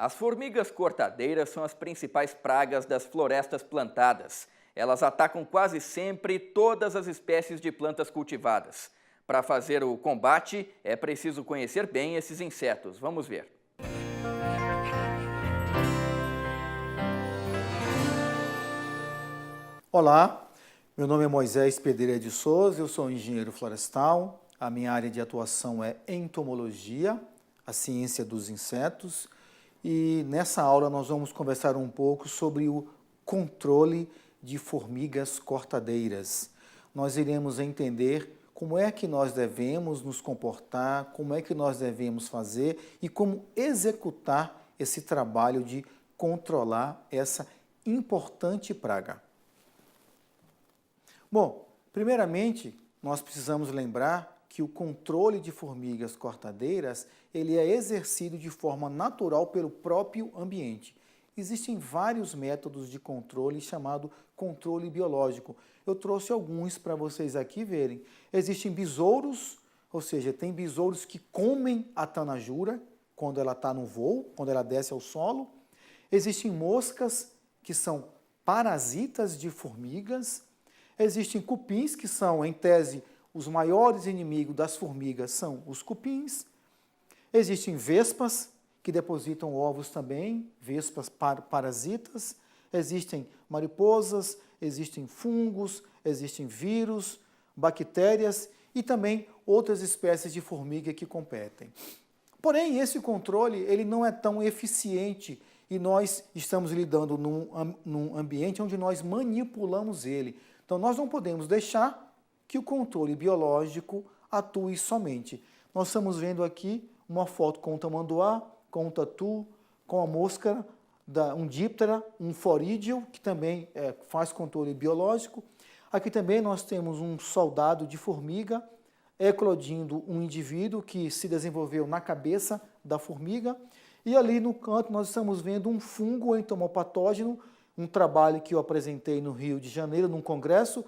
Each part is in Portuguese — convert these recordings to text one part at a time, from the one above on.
As formigas cortadeiras são as principais pragas das florestas plantadas. Elas atacam quase sempre todas as espécies de plantas cultivadas. Para fazer o combate, é preciso conhecer bem esses insetos. Vamos ver. Olá, meu nome é Moisés Pedreira de Souza, eu sou engenheiro florestal. A minha área de atuação é entomologia, a ciência dos insetos. E nessa aula nós vamos conversar um pouco sobre o controle de formigas cortadeiras. Nós iremos entender como é que nós devemos nos comportar, como é que nós devemos fazer e como executar esse trabalho de controlar essa importante praga. Bom, primeiramente, nós precisamos lembrar que o controle de formigas cortadeiras ele é exercido de forma natural pelo próprio ambiente. Existem vários métodos de controle chamado controle biológico. Eu trouxe alguns para vocês aqui verem. Existem besouros, ou seja, tem besouros que comem a tanajura quando ela está no voo, quando ela desce ao solo. Existem moscas que são parasitas de formigas. Existem cupins que são, em tese, os maiores inimigos das formigas são os cupins. Existem vespas, que depositam ovos também, vespas parasitas. Existem mariposas, existem fungos, existem vírus, bactérias e também outras espécies de formiga que competem. Porém, esse controle ele não é tão eficiente e nós estamos lidando num ambiente onde nós manipulamos ele. Então, nós não podemos deixar que o controle biológico atue somente. Nós estamos vendo aqui uma foto com o tamanduá, com o tatu, com a mosca, um díptera, um forídeo, que também faz controle biológico. Aqui também nós temos um soldado de formiga eclodindo um indivíduo que se desenvolveu na cabeça da formiga. E ali no canto nós estamos vendo um fungo entomopatógeno, um trabalho que eu apresentei no Rio de Janeiro, num congresso,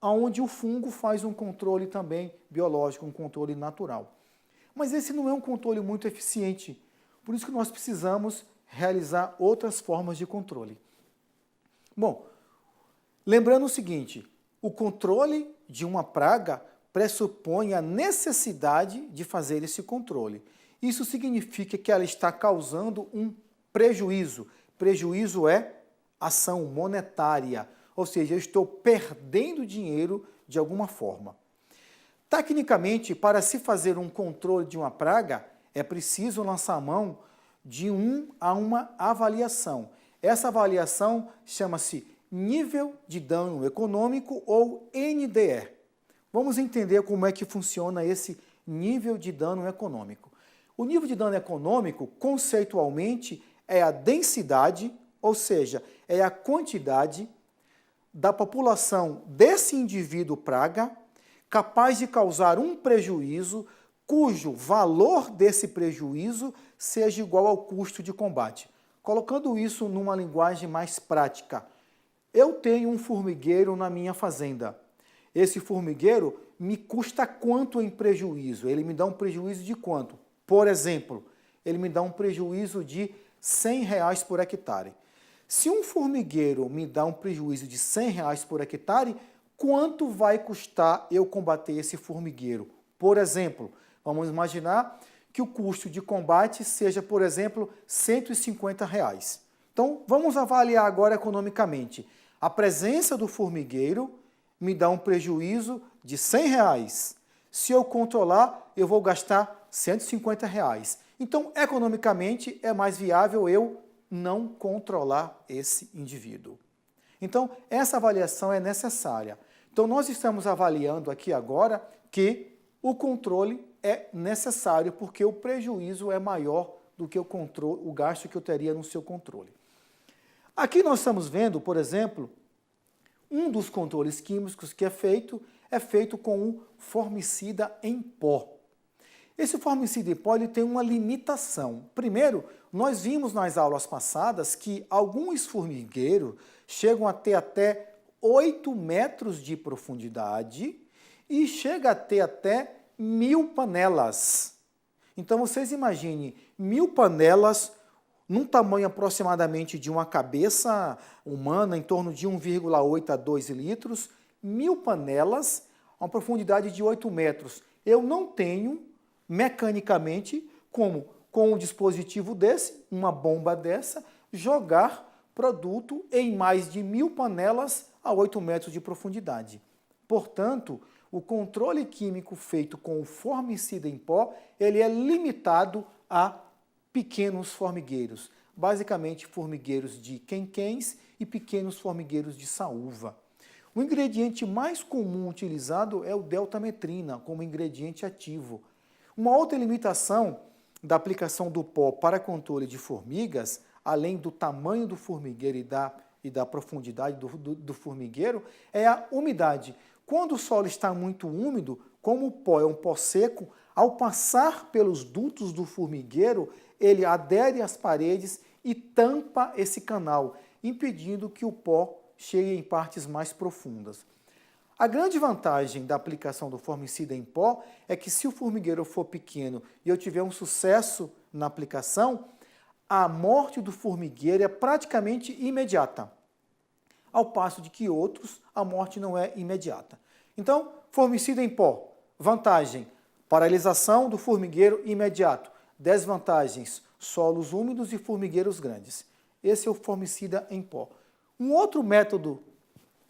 onde o fungo faz um controle também biológico, um controle natural. Mas esse não é um controle muito eficiente, por isso que nós precisamos realizar outras formas de controle. Bom, lembrando o seguinte, o controle de uma praga pressupõe a necessidade de fazer esse controle. Isso significa que ela está causando um prejuízo. Prejuízo é ação monetária, ou seja, eu estou perdendo dinheiro de alguma forma. Tecnicamente, para se fazer um controle de uma praga, é preciso lançar a mão de uma avaliação. Essa avaliação chama-se nível de dano econômico ou NDE. Vamos entender como é que funciona esse nível de dano econômico. O nível de dano econômico, conceitualmente, é a densidade, ou seja, é a quantidade da população desse indivíduo praga capaz de causar um prejuízo cujo valor desse prejuízo seja igual ao custo de combate. Colocando isso numa linguagem mais prática, eu tenho um formigueiro na minha fazenda. Esse formigueiro me custa quanto em prejuízo? Ele me dá um prejuízo de quanto? Por exemplo, ele me dá um prejuízo de R$100 por hectare. Se um formigueiro me dá um prejuízo de R$100 por hectare, quanto vai custar eu combater esse formigueiro? Por exemplo, vamos imaginar que o custo de combate seja, por exemplo, R$150. Então, vamos avaliar agora economicamente. A presença do formigueiro me dá um prejuízo de R$100. Se eu controlar, eu vou gastar R$150. Então, economicamente, é mais viável eu não controlar esse indivíduo. Então, essa avaliação é necessária. Então, nós estamos avaliando aqui agora que o controle é necessário porque o prejuízo é maior do que o gasto que eu teria no seu controle. Aqui nós estamos vendo, por exemplo, um dos controles químicos que é feito com um formicida em pó. Esse formicida em pó ele tem uma limitação. Primeiro, nós vimos nas aulas passadas que alguns formigueiros chegam a ter até 8 metros de profundidade e chega a ter até 1000 panelas. Então vocês imaginem 1000 panelas num tamanho aproximadamente de uma cabeça humana, em torno de 1,8 a 2 litros, 1.000 panelas, a uma profundidade de 8 metros. Eu não tenho, mecanicamente, como, com um dispositivo desse, uma bomba dessa, jogar produto em mais de 1.000 panelas a 8 metros de profundidade. Portanto, o controle químico feito com o formicida em pó, ele é limitado a pequenos formigueiros, basicamente formigueiros de quenquéns e pequenos formigueiros de saúva. O ingrediente mais comum utilizado é o deltametrina como ingrediente ativo. Uma outra limitação da aplicação do pó para controle de formigas, além do tamanho do formigueiro e da profundidade do formigueiro, é a umidade. Quando o solo está muito úmido, como o pó é um pó seco, ao passar pelos dutos do formigueiro, ele adere às paredes e tampa esse canal, impedindo que o pó chegue em partes mais profundas. A grande vantagem da aplicação do formicida em pó é que se o formigueiro for pequeno e eu tiver um sucesso na aplicação, a morte do formigueiro é praticamente imediata, ao passo de que outros a morte não é imediata. Então, formicida em pó, vantagem, paralisação do formigueiro imediato. Desvantagens, solos úmidos e formigueiros grandes. Esse é o formicida em pó. Um outro método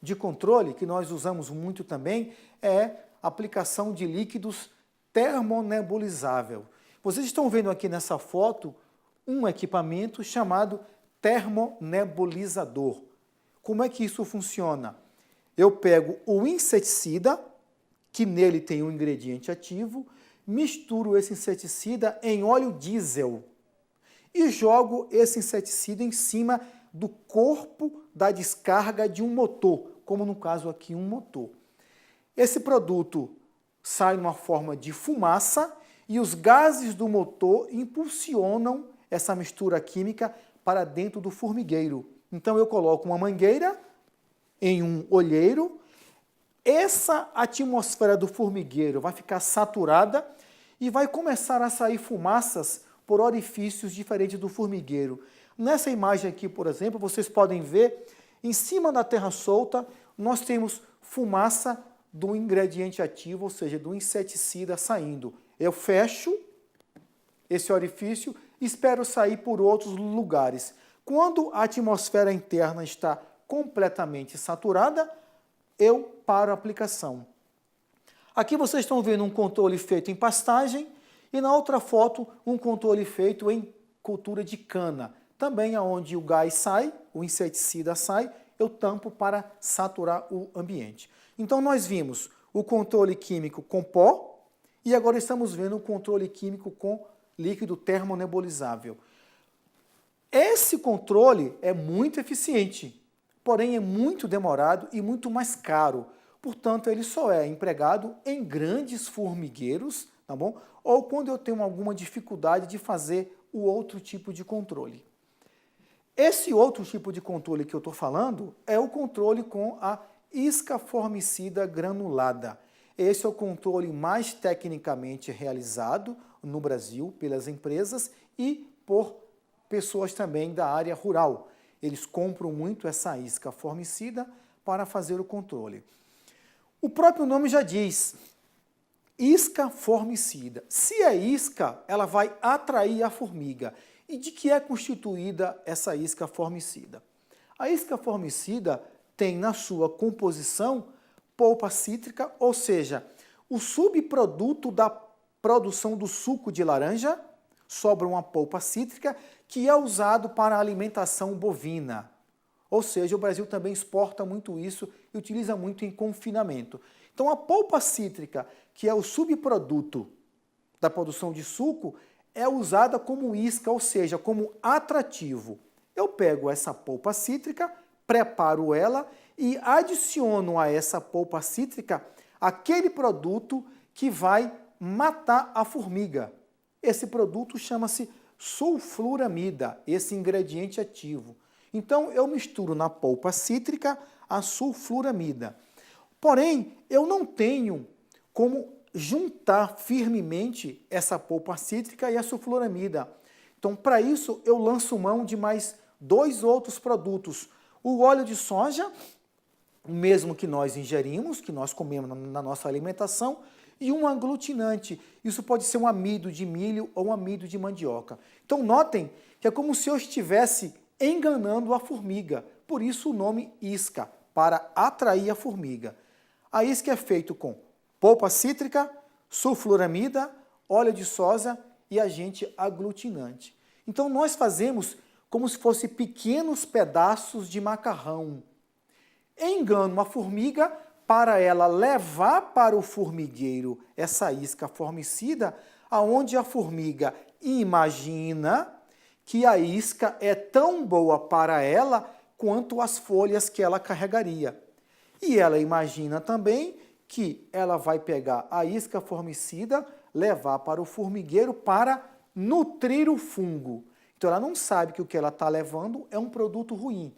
de controle que nós usamos muito também é a aplicação de líquidos termonebulizável. Vocês estão vendo aqui nessa foto um equipamento chamado termonebulizador. Como é que isso funciona? Eu pego o inseticida, que nele tem um ingrediente ativo, misturo esse inseticida em óleo diesel e jogo esse inseticida em cima do corpo da descarga de um motor, como no caso aqui um motor. Esse produto sai numa forma de fumaça e os gases do motor impulsionam essa mistura química para dentro do formigueiro. Então eu coloco uma mangueira em um olheiro, essa atmosfera do formigueiro vai ficar saturada e vai começar a sair fumaças por orifícios diferentes do formigueiro. Nessa imagem aqui, por exemplo, vocês podem ver, em cima da terra solta, nós temos fumaça do ingrediente ativo, ou seja, do inseticida saindo. Eu fecho esse orifício e espero sair por outros lugares. Quando a atmosfera interna está completamente saturada, eu paro a aplicação. Aqui vocês estão vendo um controle feito em pastagem e na outra foto um controle feito em cultura de cana. Também aonde o gás sai, o inseticida sai, eu tampo para saturar o ambiente. Então nós vimos o controle químico com pó e agora estamos vendo o controle químico com líquido termonebulizzável. Esse controle é muito eficiente, porém é muito demorado e muito mais caro. Portanto, ele só é empregado em grandes formigueiros, tá bom? Ou quando eu tenho alguma dificuldade de fazer o outro tipo de controle. Esse outro tipo de controle que eu estou falando é o controle com a isca formicida granulada. Esse é o controle mais tecnicamente realizado no Brasil pelas empresas e por pessoas também da área rural. Eles compram muito essa isca formicida para fazer o controle. O próprio nome já diz, isca formicida. Se é isca, ela vai atrair a formiga. E de que é constituída essa isca formicida? A isca formicida tem na sua composição polpa cítrica, ou seja, o subproduto da produção do suco de laranja, sobra uma polpa cítrica, que é usado para a alimentação bovina. Ou seja, o Brasil também exporta muito isso e utiliza muito em confinamento. Então a polpa cítrica, que é o subproduto da produção de suco, é usada como isca, ou seja, como atrativo. Eu pego essa polpa cítrica, preparo ela e adiciono a essa polpa cítrica aquele produto que vai matar a formiga. Esse produto chama-se sulfuramida, esse ingrediente ativo. Então, eu misturo na polpa cítrica a sulfuramida. Porém, eu não tenho como juntar firmemente essa polpa cítrica e a sulfuramida. Então, para isso, eu lanço mão de mais 2 outros produtos. O óleo de soja, o mesmo que nós ingerimos, que nós comemos na nossa alimentação, e um aglutinante. Isso pode ser um amido de milho ou um amido de mandioca. Então, notem que é como se eu estivesse enganando a formiga. Por isso o nome isca, para atrair a formiga. A isca é feita com polpa cítrica, sulfuramida, óleo de soja e agente aglutinante. Então, nós fazemos como se fossem pequenos pedaços de macarrão. Engano uma formiga para ela levar para o formigueiro essa isca formicida, aonde a formiga imagina que a isca é tão boa para ela quanto as folhas que ela carregaria. E ela imagina também que ela vai pegar a isca formicida, levar para o formigueiro para nutrir o fungo. Então ela não sabe que o que ela está levando é um produto ruim.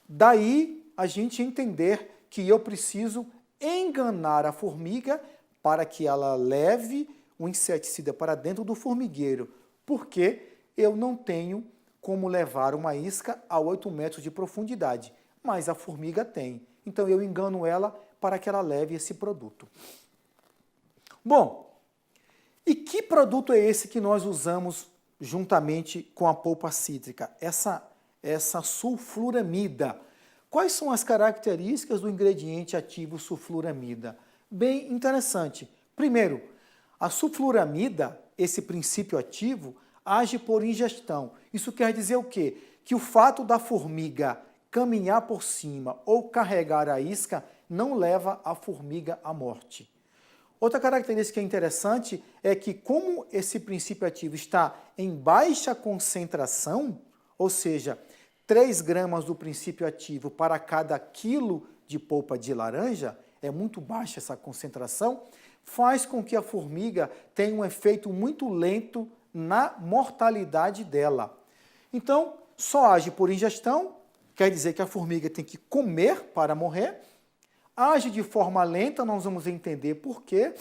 Daí a gente entender que eu preciso enganar a formiga para que ela leve o inseticida para dentro do formigueiro, porque eu não tenho como levar uma isca a 8 metros de profundidade, mas a formiga tem. Então eu engano ela para que ela leve esse produto. Bom, e que produto é esse que nós usamos juntamente com a polpa cítrica? Essa sulfuramida. Quais são as características do ingrediente ativo sulfuramida? Bem interessante. Primeiro, a sulfuramida, esse princípio ativo, age por ingestão. Isso quer dizer o quê? Que o fato da formiga caminhar por cima ou carregar a isca não leva a formiga à morte. Outra característica interessante é que, como esse princípio ativo está em baixa concentração, ou seja, 3 gramas do princípio ativo para cada quilo de polpa de laranja, é muito baixa essa concentração, faz com que a formiga tenha um efeito muito lento na mortalidade dela. Então, só age por ingestão, quer dizer que a formiga tem que comer para morrer, age de forma lenta, nós vamos entender por quê.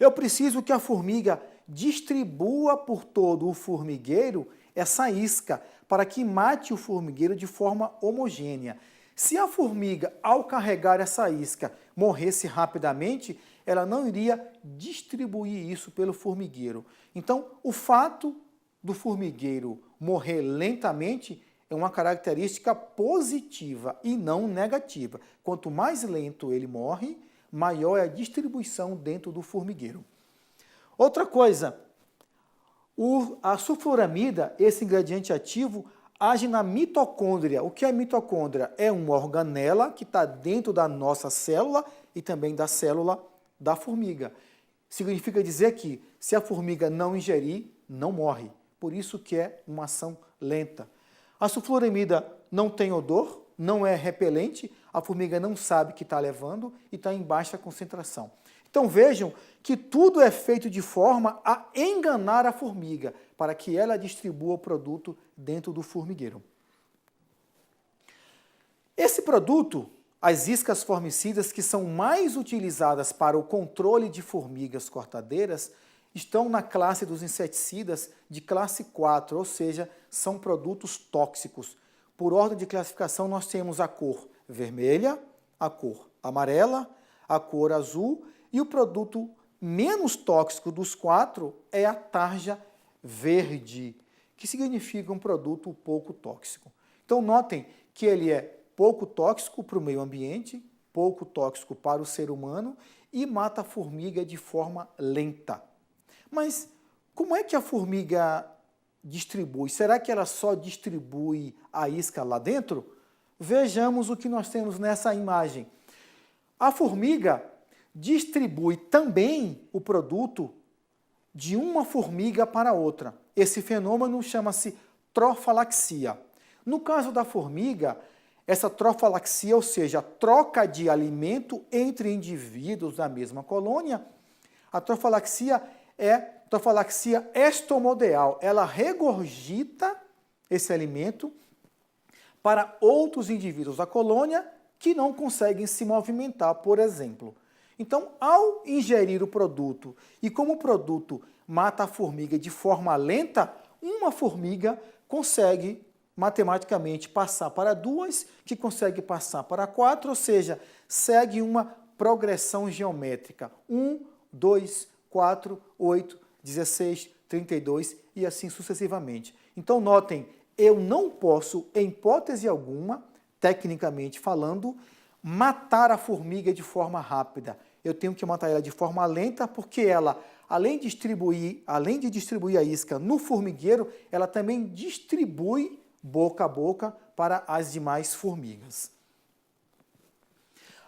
Eu preciso que a formiga distribua por todo o formigueiro essa isca, para que mate o formigueiro de forma homogênea. Se a formiga, ao carregar essa isca, morresse rapidamente, ela não iria distribuir isso pelo formigueiro. Então, o fato do formigueiro morrer lentamente é uma característica positiva e não negativa. Quanto mais lento ele morre, maior é a distribuição dentro do formigueiro. Outra coisa, a sulfuramida, esse ingrediente ativo, age na mitocôndria. O que é mitocôndria? É uma organela que está dentro da nossa célula e também da célula da formiga. Significa dizer que se a formiga não ingerir, não morre. Por isso que é uma ação lenta. A sulfuramida não tem odor, não é repelente, a formiga não sabe que está levando e está em baixa concentração. Então vejam que tudo é feito de forma a enganar a formiga, para que ela distribua o produto dentro do formigueiro. Esse produto, as iscas formicidas, que são mais utilizadas para o controle de formigas cortadeiras, estão na classe dos inseticidas de classe 4, ou seja, são produtos tóxicos. Por ordem de classificação, nós temos a cor vermelha, a cor amarela, a cor azul, e o produto menos tóxico dos 4 é a tarja verde, que significa um produto pouco tóxico. Então, notem que ele é pouco tóxico para o meio ambiente, pouco tóxico para o ser humano e mata a formiga de forma lenta. Mas como é que a formiga distribui? Será que ela só distribui a isca lá dentro? Vejamos o que nós temos nessa imagem. A formiga distribui também o produto de uma formiga para outra. Esse fenômeno chama-se trofalaxia. No caso da formiga, essa trofalaxia, ou seja, a troca de alimento entre indivíduos da mesma colônia, a trofalaxia é trofalaxia estomodeal. Ela regurgita esse alimento para outros indivíduos da colônia que não conseguem se movimentar, por exemplo. Então, ao ingerir o produto, e como o produto mata a formiga de forma lenta, uma formiga consegue matematicamente passar para 2, que consegue passar para 4, ou seja, segue uma progressão geométrica. 1, 2, 4, 8, 16, 32 e assim sucessivamente. Então, notem, eu não posso, em hipótese alguma, tecnicamente falando, matar a formiga de forma rápida. Eu tenho que matar ela de forma lenta, porque ela, além de distribuir a isca no formigueiro, ela também distribui boca a boca para as demais formigas.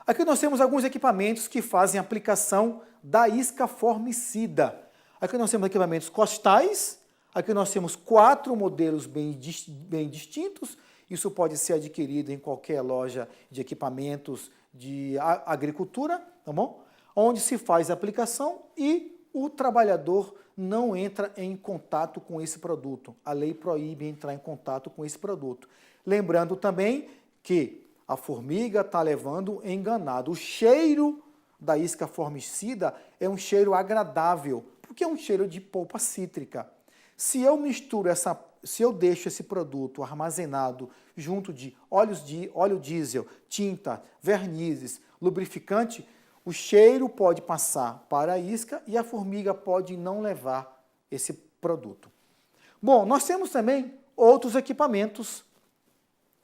Aqui nós temos alguns equipamentos que fazem aplicação da isca formicida. Aqui nós temos equipamentos costais, aqui nós temos 4 modelos bem distintos. Isso pode ser adquirido em qualquer loja de equipamentos de agricultura, tá bom? Onde se faz a aplicação e o trabalhador não entra em contato com esse produto. A lei proíbe entrar em contato com esse produto. Lembrando também que a formiga está levando enganado. O cheiro da isca formicida é um cheiro agradável, porque é um cheiro de polpa cítrica. Se eu deixo esse produto armazenado junto de óleo diesel, tinta, vernizes, lubrificante, o cheiro pode passar para a isca e a formiga pode não levar esse produto. Bom, nós temos também outros equipamentos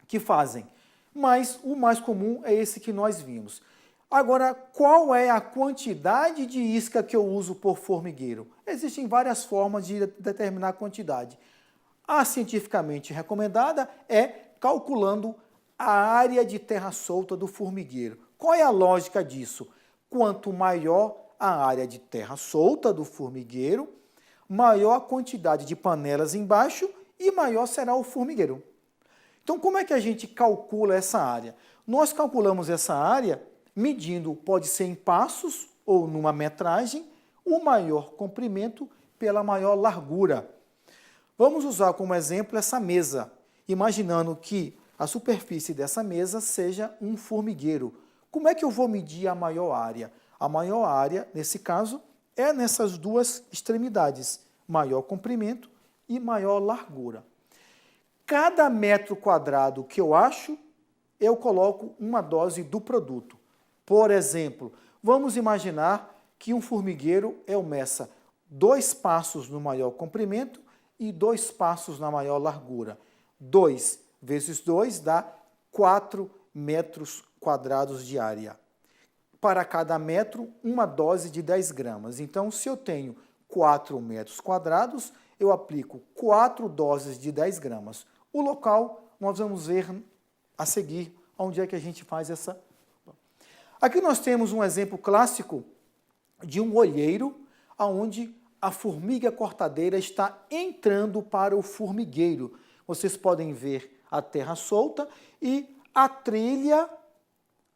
que fazem, mas o mais comum é esse que nós vimos. Agora, qual é a quantidade de isca que eu uso por formigueiro? Existem várias formas de determinar a quantidade. A cientificamente recomendada é calculando a área de terra solta do formigueiro. Qual é a lógica disso? Quanto maior a área de terra solta do formigueiro, maior a quantidade de panelas embaixo e maior será o formigueiro. Então, como é que a gente calcula essa área? Nós calculamos essa área medindo, pode ser em passos ou numa metragem, o maior comprimento pela maior largura. Vamos usar como exemplo essa mesa, imaginando que a superfície dessa mesa seja um formigueiro. Como é que eu vou medir a maior área? A maior área, nesse caso, é nessas duas extremidades, maior comprimento e maior largura. Cada metro quadrado que eu acho, eu coloco uma dose do produto. Por exemplo, vamos imaginar que um formigueiro eu meça 2 passos no maior comprimento e 2 passos na maior largura. 2 vezes 2 dá 4 metros quadrados de área. Para cada metro, uma dose de 10 gramas. Então, se eu tenho 4 metros quadrados, eu aplico 4 doses de 10 gramas. O local, nós vamos ver a seguir onde é que a gente faz essa. Aqui nós temos um exemplo clássico de um olheiro, onde a formiga cortadeira está entrando para o formigueiro. Vocês podem ver a terra solta e a trilha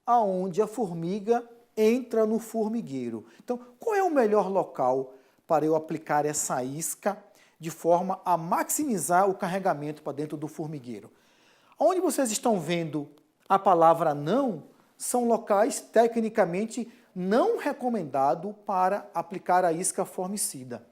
aonde a formiga entra no formigueiro. Então, qual é o melhor local para eu aplicar essa isca de forma a maximizar o carregamento para dentro do formigueiro? Onde vocês estão vendo a palavra não, são locais tecnicamente não recomendados para aplicar a isca formicida.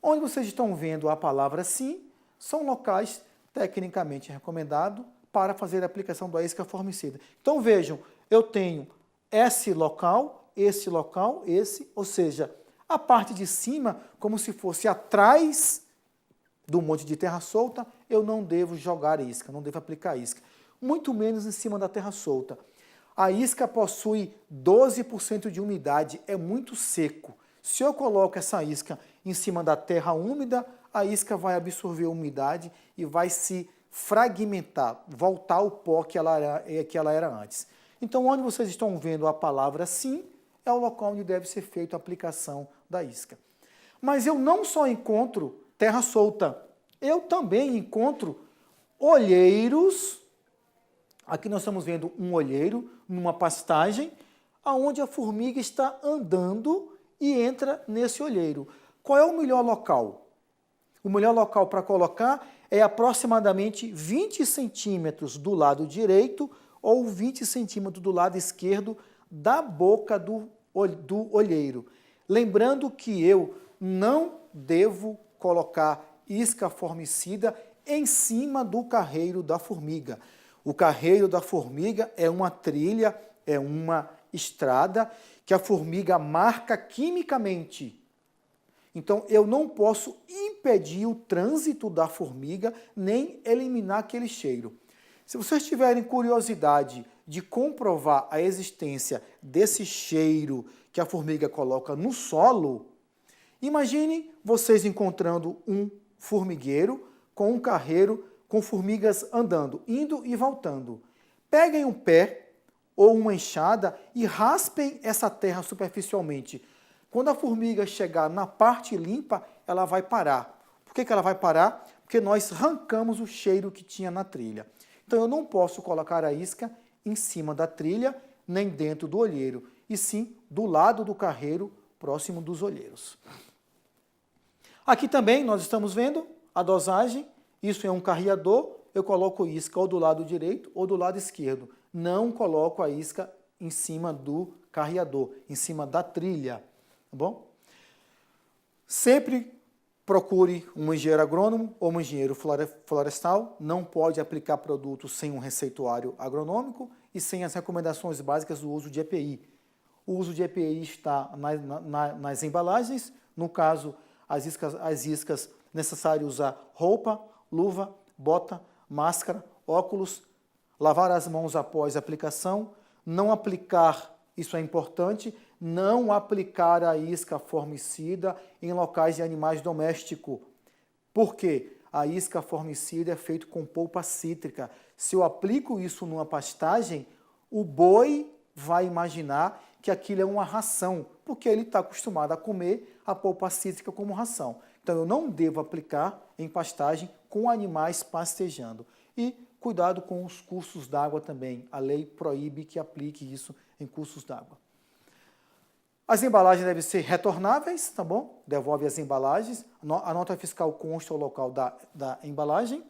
Onde vocês estão vendo a palavra sim, são locais tecnicamente recomendados para fazer a aplicação da isca formicida. Então vejam, eu tenho esse local, esse, ou seja, a parte de cima, como se fosse atrás do monte de terra solta, eu não devo jogar isca, não devo aplicar isca. Muito menos em cima da terra solta. A isca possui 12% de umidade, é muito seco. Se eu coloco essa isca em cima da terra úmida, a isca vai absorver a umidade e vai se fragmentar, voltar ao pó que ela era antes. Então, onde vocês estão vendo a palavra sim, é o local onde deve ser feita a aplicação da isca. Mas eu não só encontro terra solta, eu também encontro olheiros. Aqui nós estamos vendo um olheiro numa pastagem, onde a formiga está andando e entra nesse olheiro. Qual é o melhor local? O melhor local para colocar é aproximadamente 20 centímetros do lado direito ou 20 centímetros do lado esquerdo da boca do olheiro. Lembrando que eu não devo colocar isca formicida em cima do carreiro da formiga. O carreiro da formiga é uma trilha, é uma estrada que a formiga marca quimicamente. Então, eu não posso impedir o trânsito da formiga, nem eliminar aquele cheiro. Se vocês tiverem curiosidade de comprovar a existência desse cheiro que a formiga coloca no solo, imagine vocês encontrando um formigueiro com um carreiro com formigas andando, indo e voltando. Peguem um pé ou uma enxada e raspem essa terra superficialmente. Quando a formiga chegar na parte limpa, ela vai parar. Por que ela vai parar? Porque nós arrancamos o cheiro que tinha na trilha. Então eu não posso colocar a isca em cima da trilha, nem dentro do olheiro, e sim do lado do carreiro, próximo dos olheiros. Aqui também nós estamos vendo a dosagem. Isso é um carreador, eu coloco isca ou do lado direito ou do lado esquerdo. Não coloco a isca em cima do carreador, em cima da trilha, tá bom? Sempre procure um engenheiro agrônomo ou um engenheiro florestal. Não pode aplicar produtos sem um receituário agronômico e sem as recomendações básicas do uso de EPI. O uso de EPI está nas embalagens. No caso, as iscas necessário usar roupa, luva, bota, máscara, óculos, lavar as mãos após a aplicação, não aplicar, isso é importante, não aplicar a isca formicida em locais de animais domésticos. Por quê? A isca formicida é feita com polpa cítrica. Se eu aplico isso numa pastagem, o boi vai imaginar que aquilo é uma ração, porque ele está acostumado a comer a polpa cítrica como ração. Então, eu não devo aplicar em pastagem com animais pastejando. E cuidado com os cursos d'água também. A lei proíbe que aplique isso em cursos d'água. As embalagens devem ser retornáveis, tá bom? Devolve as embalagens. A nota fiscal consta o local da embalagem.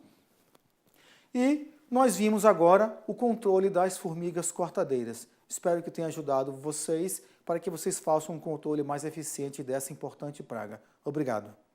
E nós vimos agora o controle das formigas cortadeiras. Espero que tenha ajudado vocês para que vocês façam um controle mais eficiente dessa importante praga. Obrigado.